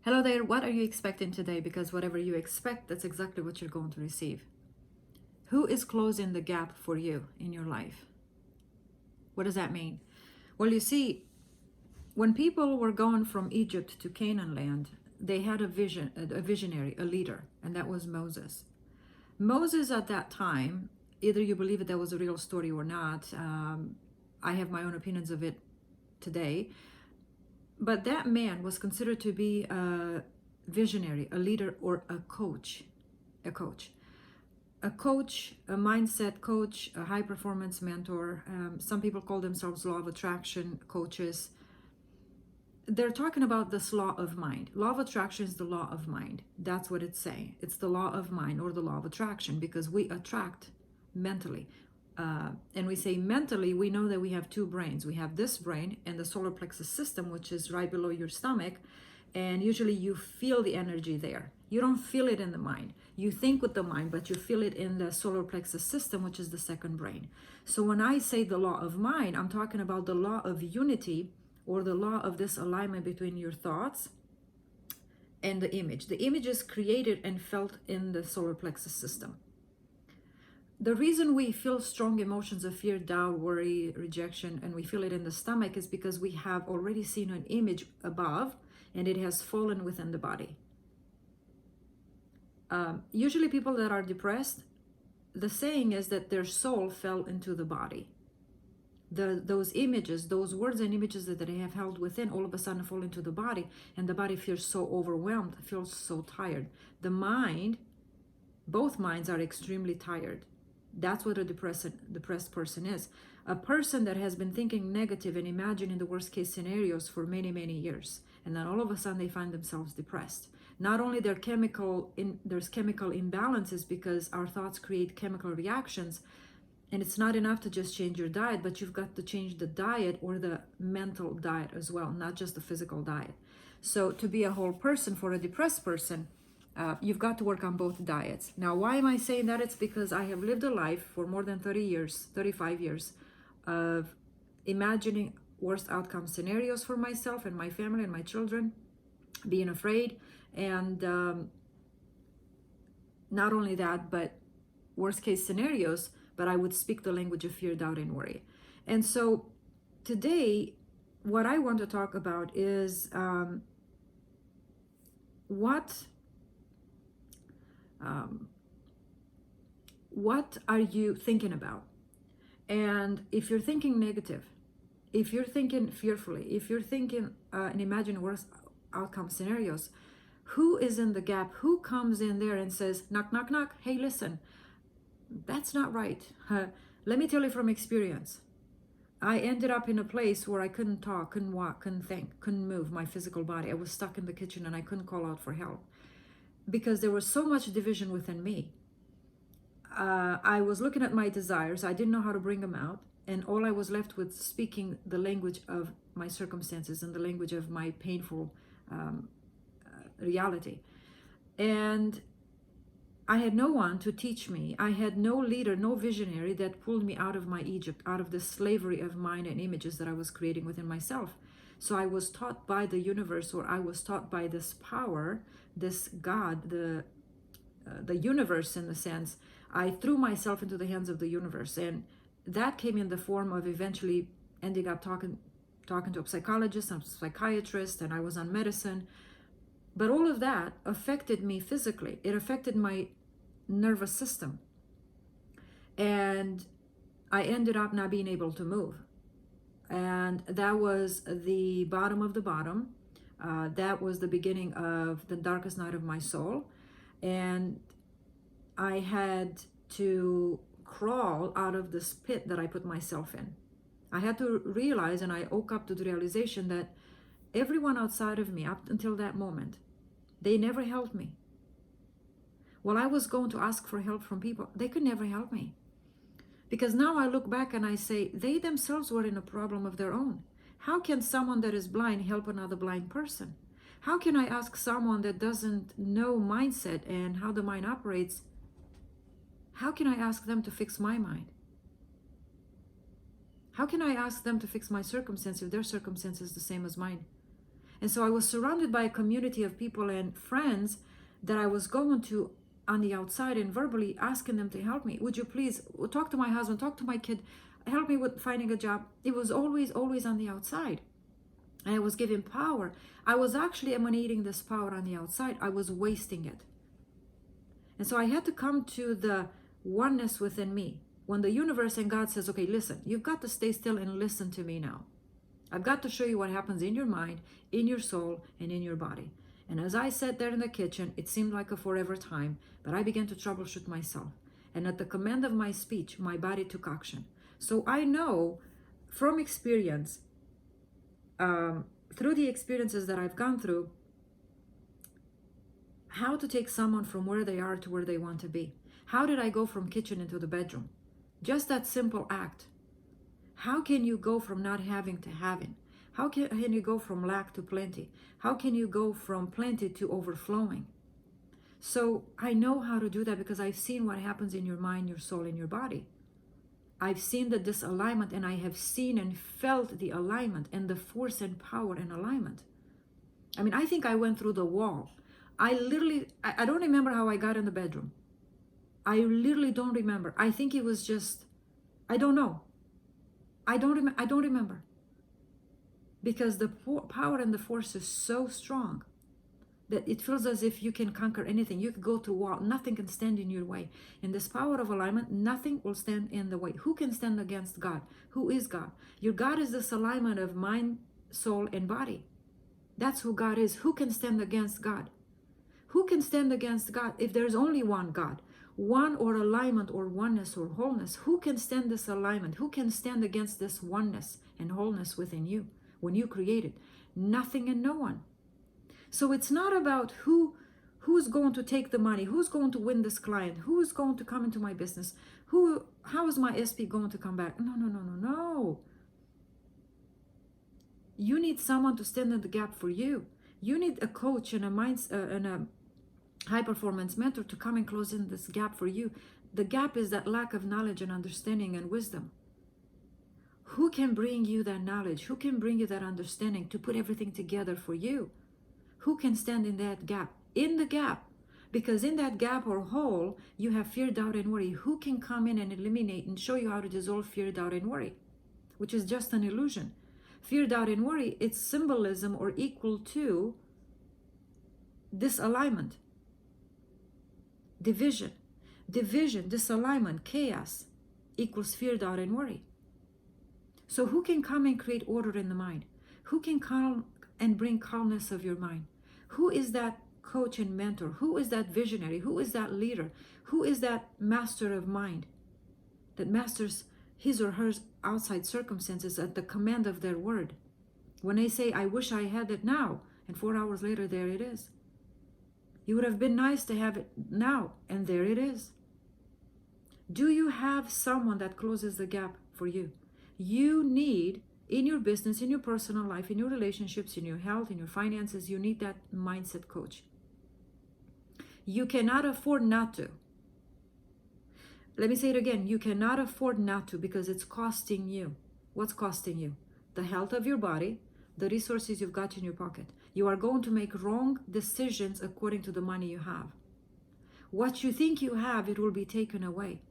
Hello there, what are you expecting today? Because whatever you expect, that's exactly what you're going to receive. Who is closing the gap for you in your life? What does that mean? Well, you see, when people were going from Egypt to Canaan land, they had a visionary, a leader, and that was Moses. Moses at that time, either you believe that was a real story or not, I have my own opinions of it today, but that man was considered to be a visionary, a leader, or a coach. A coach. A coach, a mindset coach, a high performance mentor. Some people call themselves law of attraction coaches. They're talking about this law of mind. Law of attraction is the law of mind. That's what it's saying. It's the law of mind or the law of attraction, because we attract mentally. And we say mentally, we know that we have two brains. We have this brain and the solar plexus system, which is right below your stomach. And usually you feel the energy there. You don't feel it in the mind. You think with the mind, but you feel it in the solar plexus system, which is the second brain. So when I say the law of mind, I'm talking about the law of unity, or the law of this alignment between your thoughts and the image. The image is created and felt in the solar plexus system. The reason we feel strong emotions of fear, doubt, worry, rejection, and we feel it in the stomach is because we have already seen an image above and it has fallen within the body. Usually people that are depressed, the saying is that their soul fell into the body. Those images, those words and images that they have held within, all of a sudden fall into the body, and the body feels so overwhelmed, feels so tired. The mind, both minds are extremely tired. That's what a depressed person is. A person that has been thinking negative and imagining the worst case scenarios for many, many years. And then all of a sudden they find themselves depressed. Not only there's chemical imbalances, because our thoughts create chemical reactions. And it's not enough to just change your diet, but you've got to change the diet or the mental diet as well, not just the physical diet. So to be a whole person for a depressed person, you've got to work on both diets. Now, why am I saying that? It's because I have lived a life for more than 30 years, 35 years, of imagining worst outcome scenarios for myself and my family and my children, being afraid, and not only that, but worst case scenarios, but I would speak the language of fear, doubt, and worry. And so today, what I want to talk about is what are you thinking about? And if you're thinking negative, if you're thinking fearfully, if you're thinking and imagine worst outcome scenarios, who is in the gap? Who comes in there and says, knock, knock, knock, hey, listen, that's not right. Let me tell you from experience. I ended up in a place where I couldn't talk, couldn't walk, couldn't think, couldn't move my physical body. I was stuck in the kitchen and I couldn't call out for help because there was so much division within me. I was looking at my desires. I didn't know how to bring them out. And all I was left with speaking the language of my circumstances and the language of my painful reality. And I had no one to teach me. I had no leader, no visionary that pulled me out of my Egypt, out of the slavery of mind and images that I was creating within myself. So I was taught by the universe, or I was taught by this power, this God, the universe in the sense. I threw myself into the hands of the universe, and that came in the form of eventually ending up talking to a psychologist and a psychiatrist, and I was on medicine. But all of that affected me physically. It affected my nervous system. And I ended up not being able to move. And that was the bottom of the bottom. That was the beginning of the darkest night of my soul. And I had to crawl out of this pit that I put myself in. I had to realize, and I woke up to the realization that everyone outside of me, up until that moment, they never helped me. While I was going to ask for help from people, they could never help me. Because now I look back and I say, they themselves were in a problem of their own. How can someone that is blind help another blind person? How can I ask someone that doesn't know mindset and how the mind operates, how can I ask them to fix my mind? How can I ask them to fix my circumstance if their circumstance is the same as mine? And so I was surrounded by a community of people and friends that I was going to on the outside and verbally asking them to help me. Would you please talk to my husband, talk to my kid, help me with finding a job? It was always on the outside. And I was given power. I was actually emanating this power on the outside. I was wasting it. And so I had to come to the oneness within me. When the universe and God says, okay, listen, you've got to stay still and listen to me now. I've got to show you what happens in your mind, in your soul, and in your body. And as I sat there in the kitchen, it seemed like a forever time, but I began to troubleshoot myself. And at the command of my speech, my body took action. So I know from experience, through the experiences that I've gone through, how to take someone from where they are to where they want to be. How did I go from kitchen into the bedroom? Just that simple act. How can you go from not having to having? How can you go from lack to plenty? How can you go from plenty to overflowing? So I know how to do that because I've seen what happens in your mind, your soul, and your body. I've seen the disalignment, and I have seen and felt the alignment and the force and power and alignment. I mean, I think I went through the wall. I don't remember how I got in the bedroom. I literally don't remember. I think it was just, I don't know. I don't remember. Because the power and the force is so strong that it feels as if you can conquer anything. You can go through wall. Nothing can stand in your way. In this power of alignment, nothing will stand in the way. Who can stand against God? Who is God? Your God is this alignment of mind, soul, and body. That's who God is. Who can stand against God? Who can stand against God if there's only one God? One or alignment or oneness or wholeness. Who can stand this alignment? Who can stand against this oneness and wholeness within you when you created? Nothing and no one. So it's not about who's going to take the money, who's going to win this client, who's going to come into my business, how is my SP going to come back? No. You need someone to stand in the gap for you. You need a coach and a high performance mentor to come and close in this gap for you. The gap is that lack of knowledge and understanding and wisdom. Who can bring you that knowledge? Who can bring you that understanding to put everything together for you? Who can stand in that gap? In the gap. Because in that gap or hole, you have fear, doubt, and worry. Who can come in and eliminate and show you how to dissolve fear, doubt, and worry? Which is just an illusion. Fear, doubt, and worry, it's symbolism or equal to disalignment, division, disalignment, chaos equals fear, doubt, and worry. So who can come and create order in the mind? Who can calm and bring calmness of your mind? Who is that coach and mentor? Who is that visionary? Who is that leader? Who is that master of mind that masters his or her outside circumstances at the command of their word? When they say, I wish I had it now, and 4 hours later, there it is. It would have been nice to have it now, and there it is. Do you have someone that closes the gap for you? You need, in your business, in your personal life, in your relationships, in your health, in your finances, you need that mindset coach. You cannot afford not to. Let me say it again. You cannot afford not to because it's costing you. What's costing you? The health of your body, the resources you've got in your pocket. You are going to make wrong decisions according to the money you have. What you think you have, it will be taken away.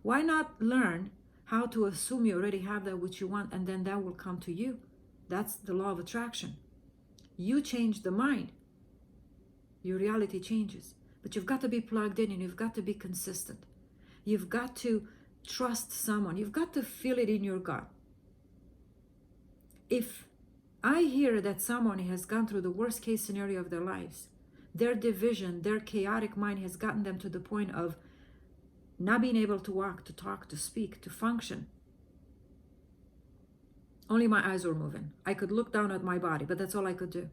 Why not learn how to assume you already have that which you want, and then that will come to you? That's the law of attraction. You change the mind, your reality changes. But you've got to be plugged in, and you've got to be consistent. You've got to trust someone. You've got to feel it in your gut. If I hear that someone has gone through the worst case scenario of their lives, their division, their chaotic mind has gotten them to the point of not being able to walk, to talk, to speak, to function. Only my eyes were moving. I could look down at my body, but that's all I could do.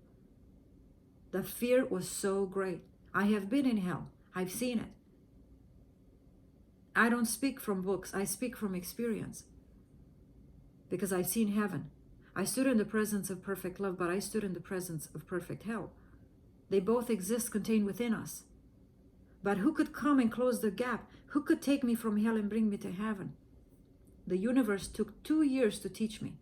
The fear was so great. I have been in hell. I've seen it. I don't speak from books. I speak from experience. Because I've seen heaven. I stood in the presence of perfect love, but I stood in the presence of perfect hell. They both exist contained within us. But who could come and close the gap? Who could take me from hell and bring me to heaven? The universe took 2 years to teach me.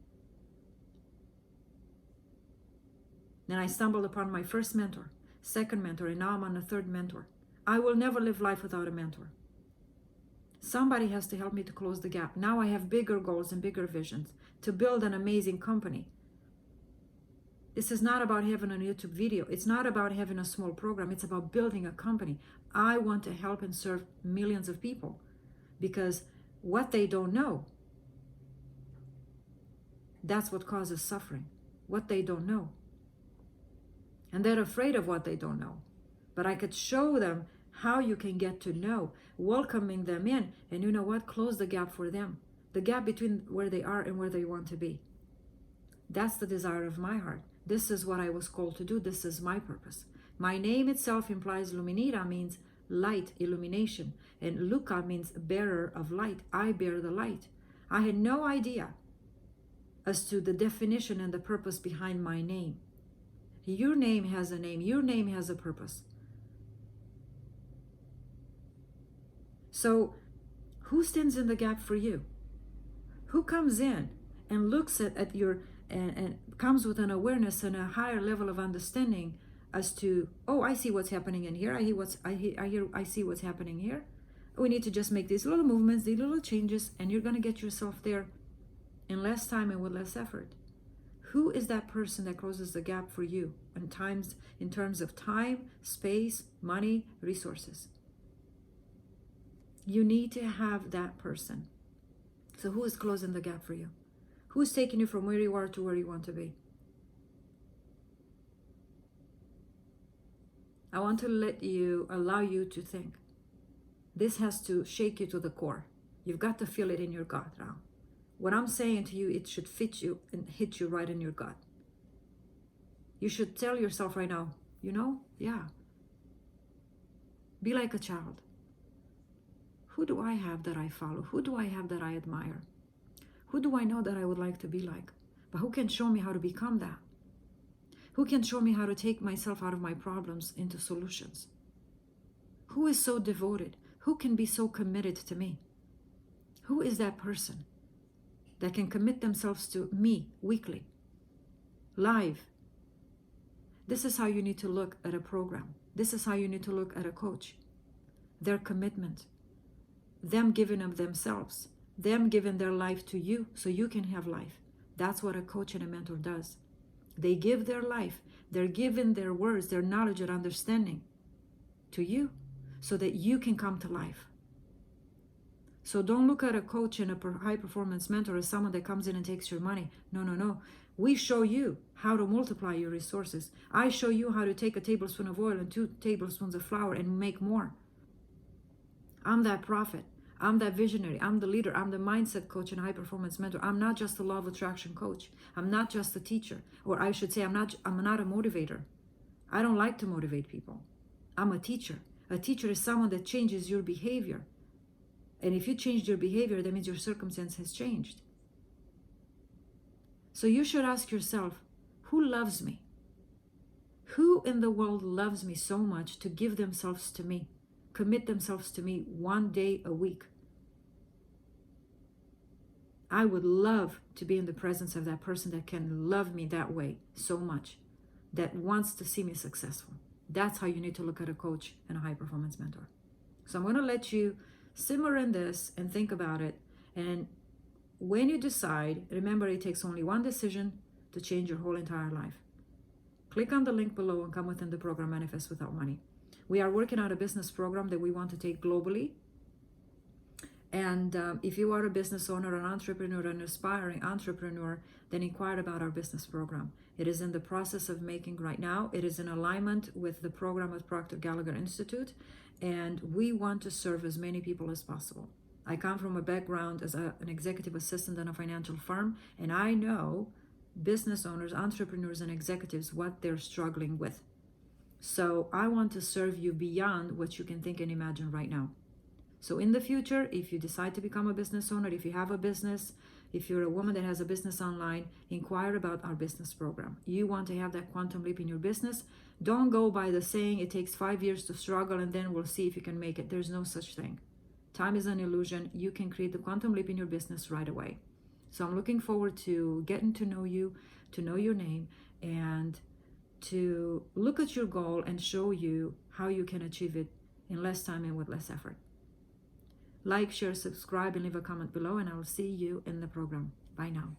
Then I stumbled upon my first mentor, second mentor, and now I'm on the third mentor. I will never live life without a mentor. Somebody has to help me to close the gap. Now I have bigger goals and bigger visions to build an amazing company. This is not about having a YouTube video. It's not about having a small program. It's about building a company. I want to help and serve millions of people because what they don't know, that's what causes suffering. What they don't know. And they're afraid of what they don't know. But I could show them how you can get to know, welcoming them in, and you know what? Close the gap for them. The gap between where they are and where they want to be. That's the desire of my heart. This is what I was called to do. This is my purpose. My name itself implies Luminita, means light, illumination. And Luca means bearer of light. I bear the light. I had no idea as to the definition and the purpose behind my name. Your name has a name. Your name has a purpose. So who stands in the gap for you? Who comes in and looks at your and comes with an awareness and a higher level of understanding as to, oh, I see what's happening in here. I see what's happening here. We need to just make these little movements, these little changes, and you're going to get yourself there in less time and with less effort. Who is that person that closes the gap for you in terms of time, space, money, resources? You need to have that person. So who is closing the gap for you? Who's taking you from where you are to where you want to be? I want to allow you to think. This has to shake you to the core. You've got to feel it in your gut now. What I'm saying to you, it should fit you and hit you right in your gut. You should tell yourself right now, yeah. Be like a child. Who do I have that I follow? Who do I have that I admire? Who do I know that I would like to be like? But who can show me how to become that? Who can show me how to take myself out of my problems into solutions? Who is so devoted? Who can be so committed to me? Who is that person that can commit themselves to me weekly, live? This is how you need to look at a program. This is how you need to look at a coach. Their commitment, them giving of themselves, them giving their life to you so you can have life. That's what a coach and a mentor does. They give their life. They're giving their words, their knowledge and understanding to you so that you can come to life. So don't look at a coach and a high performance mentor as someone that comes in and takes your money. No. We show you how to multiply your resources. I show you how to take a tablespoon of oil and 2 tablespoons of flour and make more. I'm that prophet. I'm that visionary. I'm the leader. I'm the mindset coach and high performance mentor. I'm not just a law of attraction coach. I'm not just a teacher. Or I should say I'm not a motivator. I don't like to motivate people. I'm a teacher. A teacher is someone that changes your behavior. And if you changed your behavior, that means your circumstance has changed. So you should ask yourself, who loves me? Who in the world loves me so much to give themselves to me? Commit themselves to me 1 day a week. I would love to be in the presence of that person that can love me that way so much, that wants to see me successful. That's how you need to look at a coach and a high performance mentor. So I'm going to let you simmer in this and think about it. And when you decide, remember it takes only one decision to change your whole entire life. Click on the link below and come within the program Manifest Without Money. We are working on a business program that we want to take globally. And if you are a business owner, an entrepreneur, an aspiring entrepreneur, then inquire about our business program. It is in the process of making right now. It is in alignment with the program at Proctor Gallagher Institute. And we want to serve as many people as possible. I come from a background as an executive assistant in a financial firm, and I know business owners, entrepreneurs, and executives what they're struggling with. So I want to serve you beyond what you can think and imagine right now. So in the future, if you decide to become a business owner, if you have a business, if you're a woman that has a business online, inquire about our business program. You want to have that quantum leap in your business. Don't go by the saying it takes 5 years to struggle and then we'll see if you can make it. There's no such thing. Time is an illusion. You can create the quantum leap in your business right away. So I'm looking forward to getting to know you, to know your name, and to look at your goal and show you how you can achieve it in less time and with less effort. Like, share, subscribe, and leave a comment below, and I will see you in the program. Bye now.